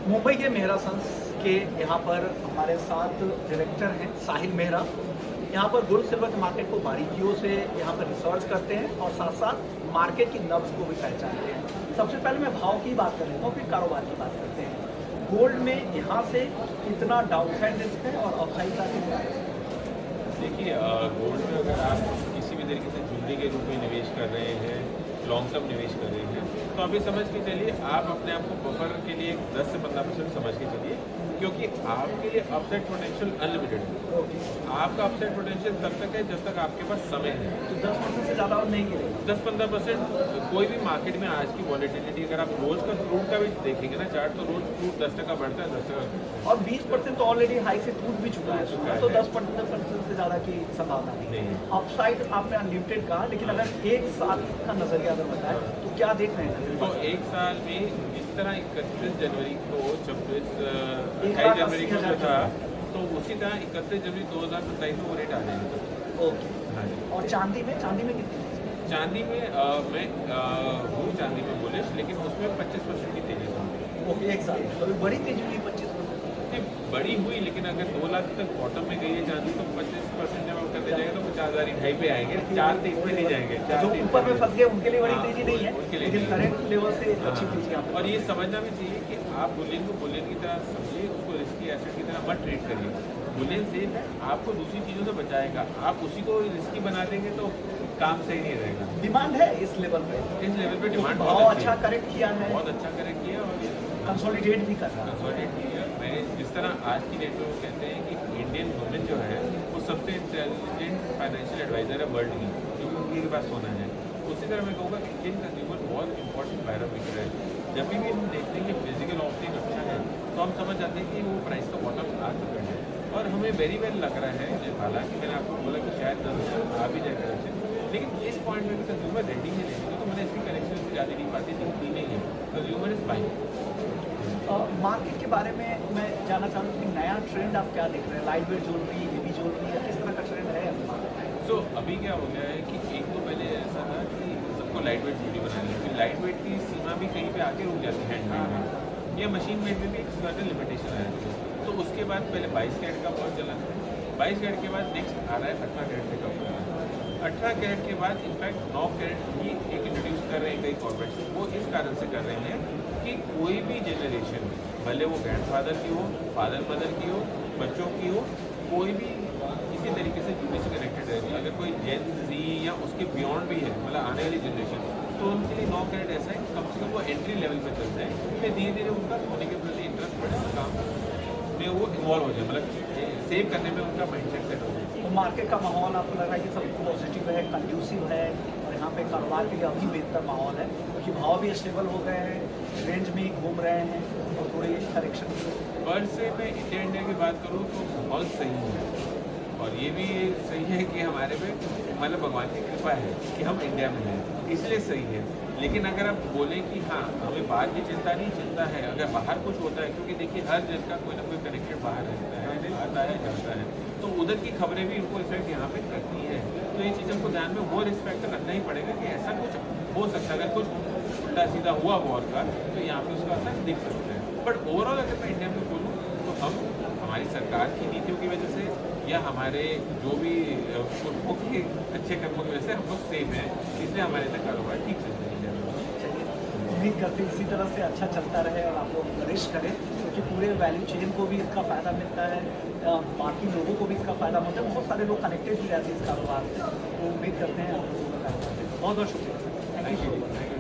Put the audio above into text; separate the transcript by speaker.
Speaker 1: मुंबई के मेहरा सन्स के यहाँ पर हमारे साथ डायरेक्टर हैं साहिल मेहरा। यहाँ पर गोल्ड सिल्वर के मार्केट को बारीकियों से यहाँ पर रिसर्च करते हैं और साथ साथ मार्केट की नब्ज को भी पहचानते हैं। सबसे पहले मैं भाव की बात कर लेता हूँ, फिर कारोबार की बात करते हैं। गोल्ड में यहाँ से कितना डाउनसाइड रिस्क है और अपसाइड का कितना है?
Speaker 2: देखिए, गोल्ड में अगर आप किसी भी तरीके से ज्वेलरी के रूप में निवेश कर रहे हैं, लॉन्ग टर्म निवेश कर रहे हैं, तो अभी समझ के चलिए आप अपने आप को बफर के लिए 10 से 15% समझ के चलिए, क्योंकि आपके लिए अपसाइड पोटेंशियल अनलिमिटेड है। आपका अपसाइड पोटेंशियल तब तक है जब तक आपके पास समय है।
Speaker 1: तो 10% से ज़्यादा और नहीं गिरेगा।
Speaker 2: 10-15% कोई भी मार्केट में आज की वॉलेटिलिटी, अगर आप रोज का क्रूड का भी देखेंगे ना चार्ट, तो रोज क्रूड 10% बढ़ता है, 10%।
Speaker 1: और 20% तो ऑलरेडी हाई से टूट भी चुका है, तो 10% से ज़्यादा की संभावना नहीं है। अपसाइड आपने अनलिमिटेड कहा, लेकिन अगर एक साल का नजरिया अगर बताए तो क्या देख रहे हैं?
Speaker 2: तो एक साल में जिस तरह 31 जनवरी को 28 जनवरी को जो था, तो उसी तरह 31 जनवरी 2027 में वो रेट आ जाएगा।
Speaker 1: ओके।
Speaker 2: हाँ जी।
Speaker 1: और चांदी में कितनी?
Speaker 2: चांदी में मैं हूँ चांदी में बुलिश, लेकिन उसमें 25% की तेजी है।
Speaker 1: ओके, एक साल तो बड़ी तेजी हुई 25%।
Speaker 2: बड़ी हुई, लेकिन अगर 2 लाख तक बॉटम में गई है चांदी, तो 25% जब आप करते जाएंगे तो 50,000 ढाई पे आएंगे, 4-3 पे नहीं जाएंगे।
Speaker 1: जो ऊपर में फंस गए उनके लिए बड़ी
Speaker 2: हाँ,
Speaker 1: तेजी नहीं है,
Speaker 2: उनके लिए
Speaker 1: लेकिन करंट लेवल से अच्छी
Speaker 2: हाँ।
Speaker 1: तेजी आप।
Speaker 2: और ये समझना भी चाहिए कि आप बुलियन को बुलियन की तरह समझिए, उसको रिस्की एसेट की तरह मत ट्रीट करिए। बुलियन सेफ है, आपको दूसरी चीज़ों से बचाएगा। आप उसी को रिस्की बना देंगे तो काम सही नहीं रहेगा।
Speaker 1: डिमांड है इस लेवल पे,
Speaker 2: डिमांड
Speaker 1: भाव अच्छा करेक्ट किया है,
Speaker 2: बहुत अच्छा करेक्ट किया और
Speaker 1: कंसोलिडेट भी कर रहा है।
Speaker 2: कंसोलिडेट किया। मैंने जिस तरह आज की डेट में वो कहते हैं कि इंडियन वुमेन जो है वो सबसे इंटेलिजेंट फाइनेंशियल एडवाइजर है वर्ल्ड की, क्योंकि उनके पास सोना है। उसी तरह मैं कहूँगा कि इंडियन कंज्यूमर बहुत इंपॉर्टेंट पैरामीटर है। जब भी हम देखते हैं कि फिजिकल ऑप्टिंग अच्छा है, तो हम समझ जाते हैं कि वो प्राइस का बॉटम आ चुका है। और हमें वेरी वेल लग रहा है, हालांकि मैंने आपको बोला कि शायद 10 आ भी जाए करेक्शन, लेकिन इस पॉइंट में कंज्यूमर रेडी है लेने को, तो मैंने इसकी करेक्शन से ज़्यादा नहीं पाती दिखती नहीं है। Consumer is buying.
Speaker 1: मार्केट के बारे में मैं जानना चाहूँ कि नया ट्रेंड आप क्या देख रहे हैं? Light weight jewellery, heavy jewellery, या किस तरह का ट्रेंड है अभी मार्केट में?
Speaker 2: तो अभी क्या हो गया है कि एक तो पहले ऐसा था कि सबको लाइट वेट ज्वेलरी बनानी है, फिर लाइट वेट की सीमा भी कहीं पे आके रुक जाती है हैंडमेड में, या मशीन मेड में भी एक सर्टेन लिमिटेशन आ जाती है। तो उसके बाद पहले 22 कैरेट का बहुत चलन है, 22 कैरेट के बाद नेक्स्ट आ रहा है 18 कैरेट का कपड़ा। 18 कैरेट के बाद इनफैक्ट 9 कैरेट भी एक इंट्रोड्यूस कर रहे हैं कई कॉर्पोरेशन। वो इस कारण से कर रहे हैं कि कोई भी जनरेशन, भले वो ग्रैंडफादर की हो, फादर मदर की हो, बच्चों की हो, कोई भी किसी तरीके से जुड़ने से कनेक्टेड है। अगर कोई जेन जी या उसके बियॉन्ड भी है, मतलब आने वाली जनरेशन, तो उनके लिए 9 कैरेट ऐसा है कम से कम वो एंट्री लेवल पर चलता है। फिर धीरे धीरे उनका सोने के प्रति इंटरेस्ट बढ़ेगा, काम में वो इन्वॉल्व हो जाए, मतलब सेव करने में उनका माइंडसेट सेट हो जाए।
Speaker 1: तो मार्केट का माहौल आपको लग रहा है कि सब पॉजिटिव है, कंड्यूसिव है, और यहाँ पे कारोबार के लिए अभी बेहतर माहौल है, क्योंकि भाव भी स्टेबल हो गए हैं, रेंज में ही घूम रहे हैं और थोड़ी करेक्शन भी।
Speaker 2: पर से मैं इंडिया की बात करूँ तो माहौल सही है, और ये भी सही है कि हमारे पे मतलब भगवान की कृपा है कि हम इंडिया में हैं, इसलिए सही है। लेकिन अगर आप बोलें कि हाँ हमें बाहर की चिंता नहीं, चिंता है अगर बाहर कुछ होता है, क्योंकि देखिए हर जन का कोई ना कोई कनेक्टेड बाहर रहता है, आता है जाता है, तो उधर की खबरें भी उनको इफेक्ट यहाँ पे करती हैं। तो ये चीज़ हमको ध्यान में वो रिस्पेक्ट रखना ही पड़ेगा कि ऐसा कुछ हो सकता है। अगर कुछ उल्टा सीधा हुआ वॉर का, तो यहाँ पे उसका असर दिख सकता है। बट ओवरऑल अगर मैं इंडिया में बोलूँ तो हम हमारी सरकार की नीतियों की वजह से, या हमारे जो भी कुटुंबों के अच्छे कर्मों की वजह से हम लोग सेफ हैं, इसलिए हमारे तक कारोबार ठीक चलता है।
Speaker 1: उम्मीद करते हैं इसी तरह से अच्छा चलता रहे और आप लोग फ्लरिश करें, क्योंकि पूरे वैल्यू चेन को भी इसका फ़ायदा मिलता है, बाकी लोगों को भी इसका फ़ायदा मिलता है, बहुत सारे लोग कनेक्टेड भी रहते हैं इस कारोबार से। तो उम्मीद करते हैं आप लोगों का कारोबार। बहुत बहुत शुक्रिया, थैंक यू।